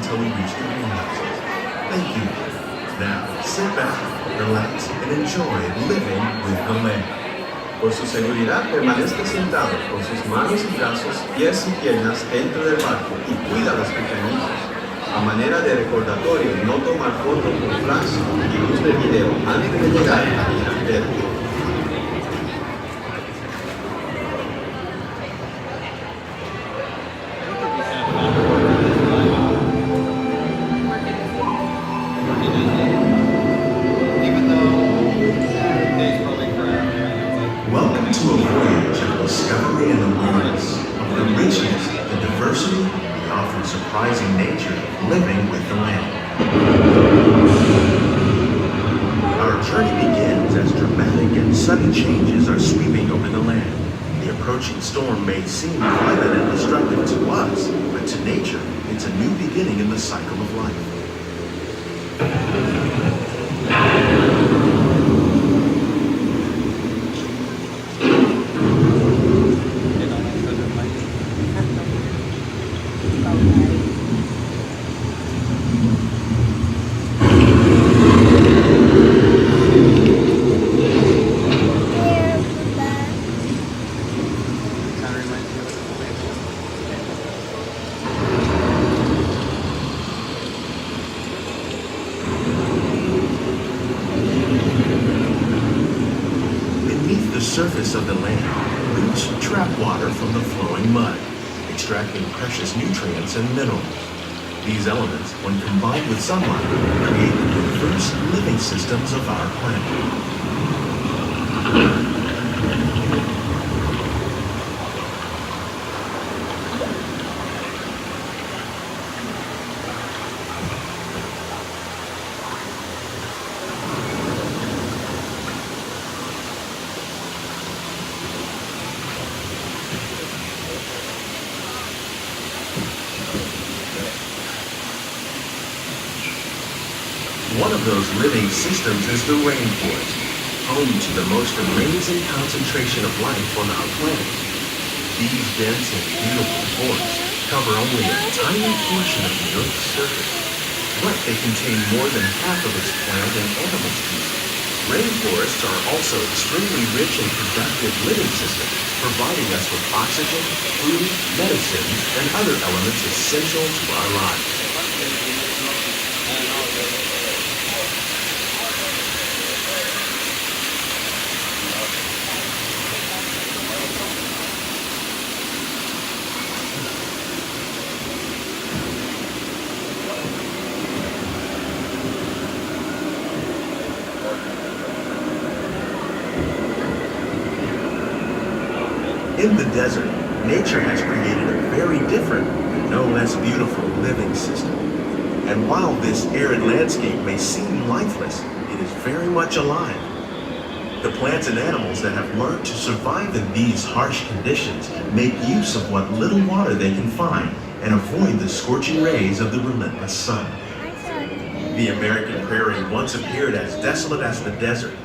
until we reach the greenhouses. Thank you. Now, sit back, relax, and enjoy living with the land. Por su seguridad, permanezca sentado con sus manos y brazos, pies y piernas dentro del barco y cuida a los pequeñitos. A manera de recordatorio, no tomar fotos con flash y luz de video antes de llegar a la verde. Welcome to a voyage of discovery and awareness of the richness, the diversity, the often surprising nature of living with the land. Our journey begins as dramatic and sudden changes are sweeping over the land. The approaching storm may seem violent and destructive to us, but to nature, it's a new beginning in the cycle of life. The surface of the land, roots trap water from the flowing mud, extracting precious nutrients and minerals. These elements, when combined with sunlight, create the diverse living systems of our planet. One of those living systems is the rainforest, home to the most amazing concentration of life on our planet. These dense and beautiful forests cover only a tiny portion of the Earth's surface, but they contain more than half of its plant and animal species. Rainforests are also extremely rich and productive living systems, providing us with oxygen, food, medicines, and other elements essential to our lives. In the desert, nature has created a very different, but no less beautiful living system. And while this arid landscape may seem lifeless, it is very much alive. The plants and animals that have learned to survive in these harsh conditions make use of what little water they can find and avoid the scorching rays of the relentless sun. The American prairie once appeared as desolate as the desert,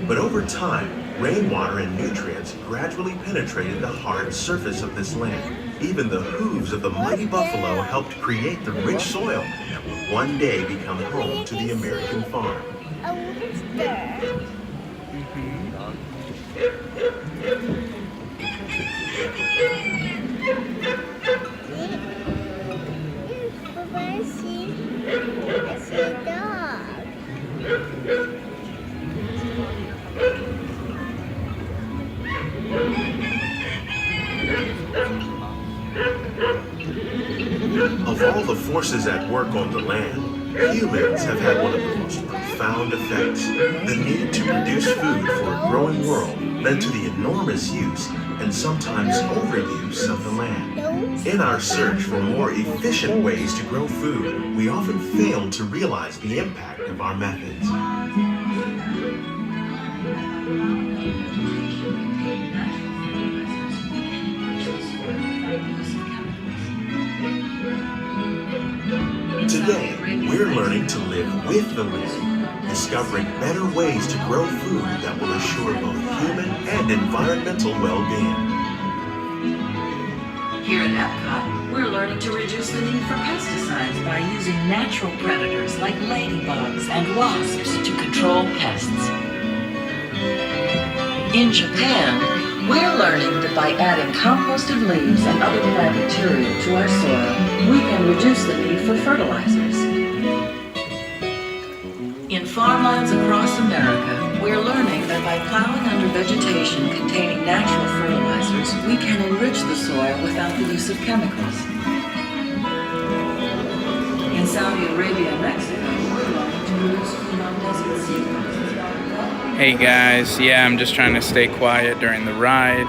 but over time, rainwater and nutrients gradually penetrated the hard surface of this land. Even the hooves of the mighty buffalo helped create the rich soil that will one day become home to the American farm. I see a dog. Of all the forces at work on the land, humans have had one of the most profound effects. The need to produce food for a growing world led to the enormous use and sometimes overuse of the land. In our search for more efficient ways to grow food, we often fail to realize the impact of our methods. Today, we're learning to live with the land, discovering better ways to grow food that will assure both human and environmental well-being. Here at EPCOT, we're learning to reduce the need for pesticides by using natural predators like ladybugs and wasps to control pests. In Japan, we're learning that by adding composted leaves and other plant material to our soil, we can reduce the need for fertilizers. In farmlands across America, we're learning that by plowing under vegetation containing natural fertilizers, we can enrich the soil without the use of chemicals. In Saudi Arabia and Mexico, we're learning to produce food on desert seedlings. Hey guys, yeah, I'm just trying to stay quiet during the ride.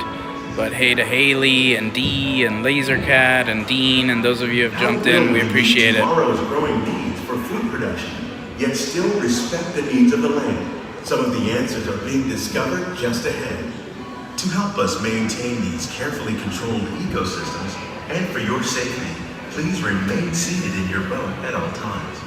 But hey to Haley and Dee and Lasercat and Dean and those of you who have jumped in, we appreciate it. Tomorrow's growing needs for food production, yet still respect the needs of the land. Some of the answers are being discovered just ahead. To help us maintain these carefully controlled ecosystems, and for your safety, please remain seated in your boat at all times.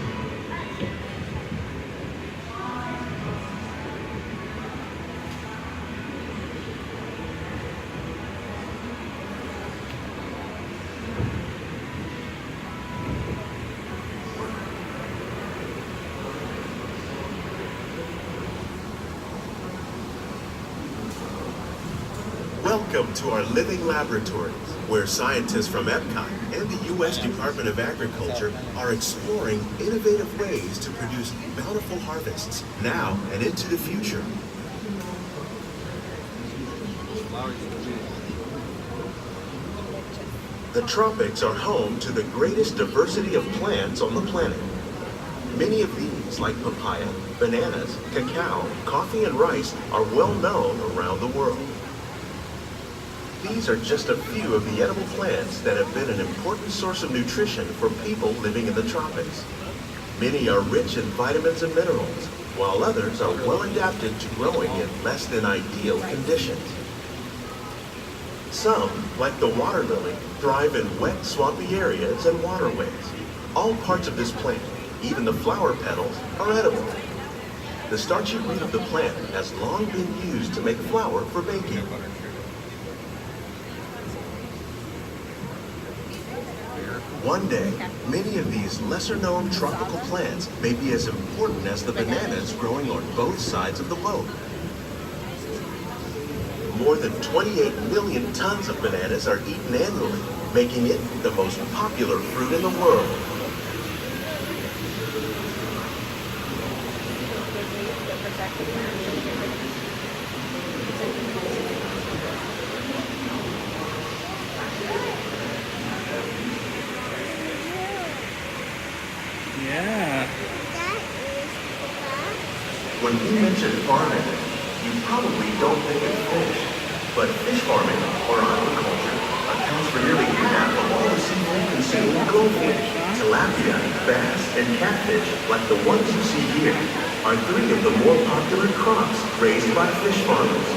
Welcome to our living laboratories, where scientists from EPCOT and the U.S. Department of Agriculture are exploring innovative ways to produce bountiful harvests now and into the future. The tropics are home to the greatest diversity of plants on the planet. Many of these, like papaya, bananas, cacao, coffee, and rice, are well known around the world. These are just a few of the edible plants that have been an important source of nutrition for people living in the tropics. Many are rich in vitamins and minerals, while others are well adapted to growing in less than ideal conditions. Some, like the water lily, thrive in wet, swampy areas and waterways. All parts of this plant, even the flower petals, are edible. The starchy root of the plant has long been used to make flour for baking. One day, many of these lesser-known tropical plants may be as important as the bananas growing on both sides of the boat. More than 28 million tons of bananas are eaten annually, making it the most popular fruit in the world. Yeah. When we mention farming, you probably don't think of fish, but fish farming, or aquaculture, accounts for nearly half of all the seafood consumed globally. Tilapia, bass, and catfish, like the ones you see here, are three of the more popular crops raised by fish farmers.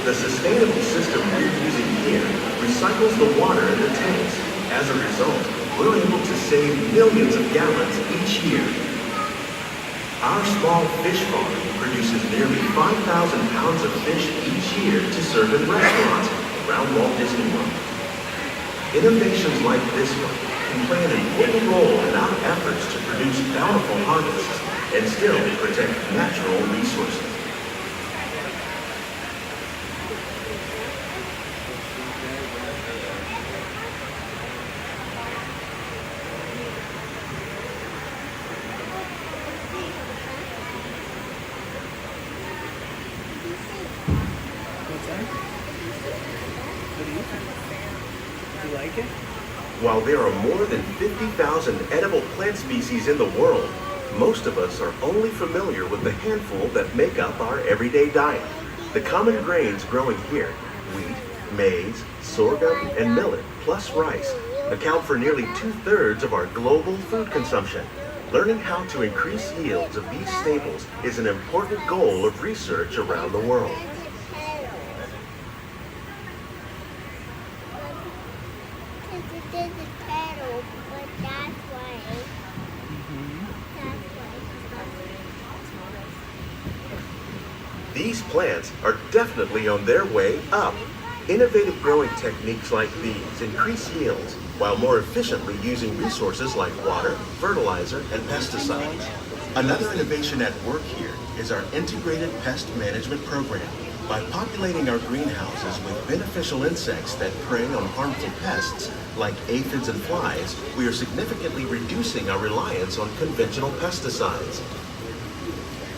The sustainable system we're using here recycles the water in the tanks. As a result, we're able to save millions of gallons each year. Our small fish farm produces nearly 5,000 pounds of fish each year to serve in restaurants around Walt Disney World. Innovations like this one can play an important role in our efforts to produce bountiful harvests and still protect natural resources. You like it? While there are more than 50,000 edible plant species in the world, most of us are only familiar with the handful that make up our everyday diet. The common grains growing here, wheat, maize, sorghum, and millet, plus rice, account for nearly 2/3 of our global food consumption. Learning how to increase yields of these staples is an important goal of research around the world. These plants are definitely on their way up. Innovative growing techniques like these increase yields while more efficiently using resources like water, fertilizer, and pesticides. Another innovation at work here is our integrated pest management program. By populating our greenhouses with beneficial insects that prey on harmful pests like aphids and flies, we are significantly reducing our reliance on conventional pesticides.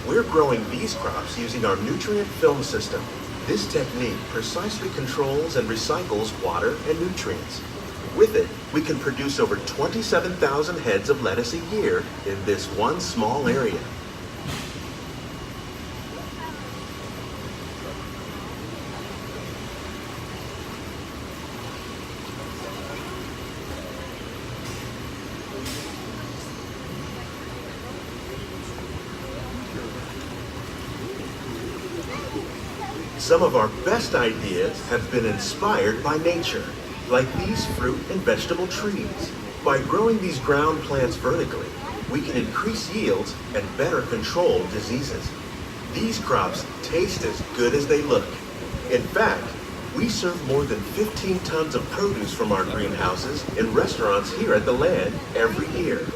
We're growing these crops using our nutrient film system. This technique precisely controls and recycles water and nutrients. With it, we can produce over 27,000 heads of lettuce a year in this one small area. Some of our best ideas have been inspired by nature, like these fruit and vegetable trees. By growing these ground plants vertically, we can increase yields and better control diseases. These crops taste as good as they look. In fact, we serve more than 15 tons of produce from our greenhouses in restaurants here at the land every year.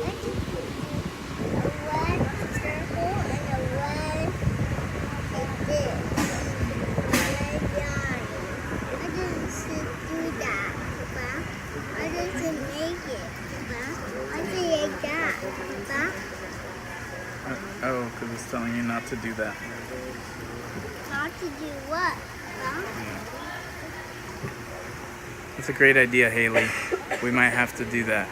Oh, because it's telling you not to do that. Not to do what? Huh? It's a great idea, Haley. We might have to do that.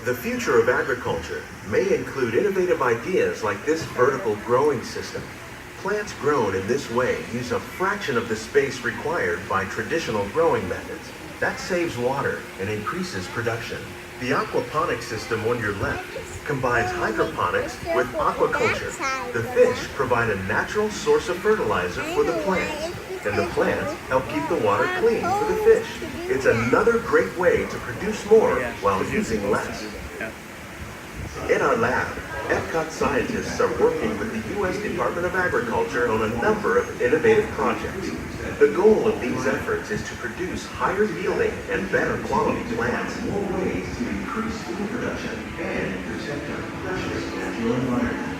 The future of agriculture may include innovative ideas like this vertical growing system. Plants grown in this way use a fraction of the space required by traditional growing methods. That saves water and increases production. The aquaponics system on your left combines hydroponics with aquaculture. The fish provide a natural source of fertilizer for the plants, and the plants help keep the water clean for the fish. It's another great way to produce more while using less. In our lab, EPCOT scientists are working with the U.S. Department of Agriculture on a number of innovative projects. The goal of these efforts is to produce higher yielding and better quality plants. More ways to increase food production and protect our precious natural environment.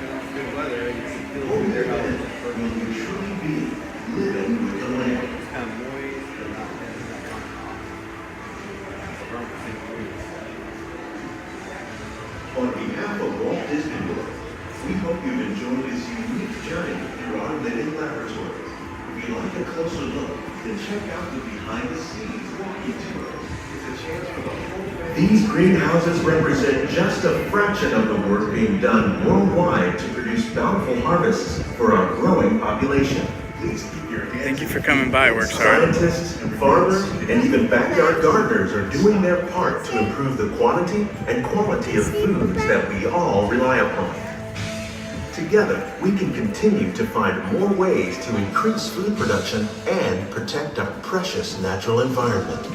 Only then will we truly be living with the land. On behalf of Walt Disney World, we hope you've enjoyed this unique journey through our living laboratories. If you'd like a closer look, then check out the behind-the-scenes walking tour. It's a chance for the whole family. These greenhouses represent just a fraction of the work being done worldwide to produce bountiful harvests for our growing population. Please keep your hands. Thank you for coming by. Works hard. Scientists, farmers, and even backyard gardeners are doing their part to improve the quantity and quality of foods that we all rely upon. Together, we can continue to find more ways to increase food production and protect our precious natural environment.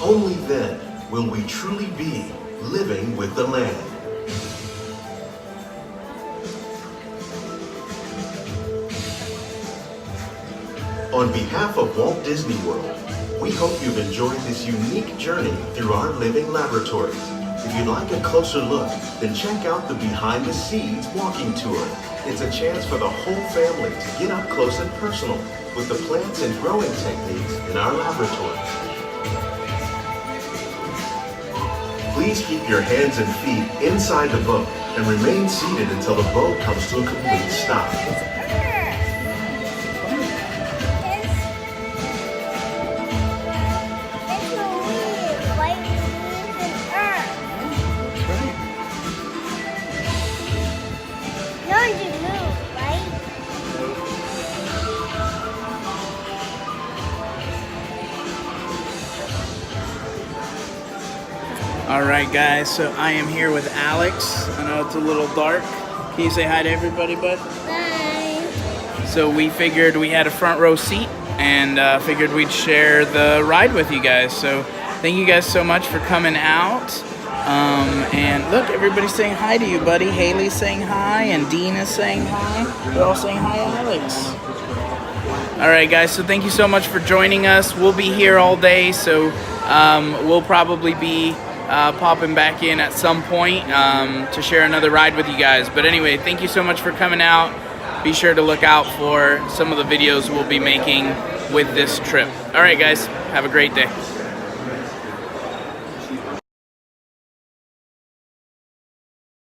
Only then will we truly be living with the land. On behalf of Walt Disney World, we hope you've enjoyed this unique journey through our living laboratories. If you'd like a closer look, then check out the Behind the Scenes walking tour. It's a chance for the whole family to get up close and personal with the plants and growing techniques in our laboratories. Please keep your hands and feet inside the boat and remain seated until the boat comes to a complete stop. Alright guys, so I am here with Alex. I know it's a little dark. Can you say hi to everybody, bud? Bye. So we figured we had a front row seat and figured we'd share the ride with you guys. So thank you guys so much for coming out. And look, everybody's saying hi to you, buddy. Haley's saying hi and Dean is saying hi. They're all saying hi, Alex. All right, guys, so thank you so much for joining us. We'll be here all day, so we'll probably be popping back in at some point to share another ride with you guys. But anyway, thank you so much for coming out. Be sure to look out for some of the videos we'll be making with this trip. All right, guys, have a great day.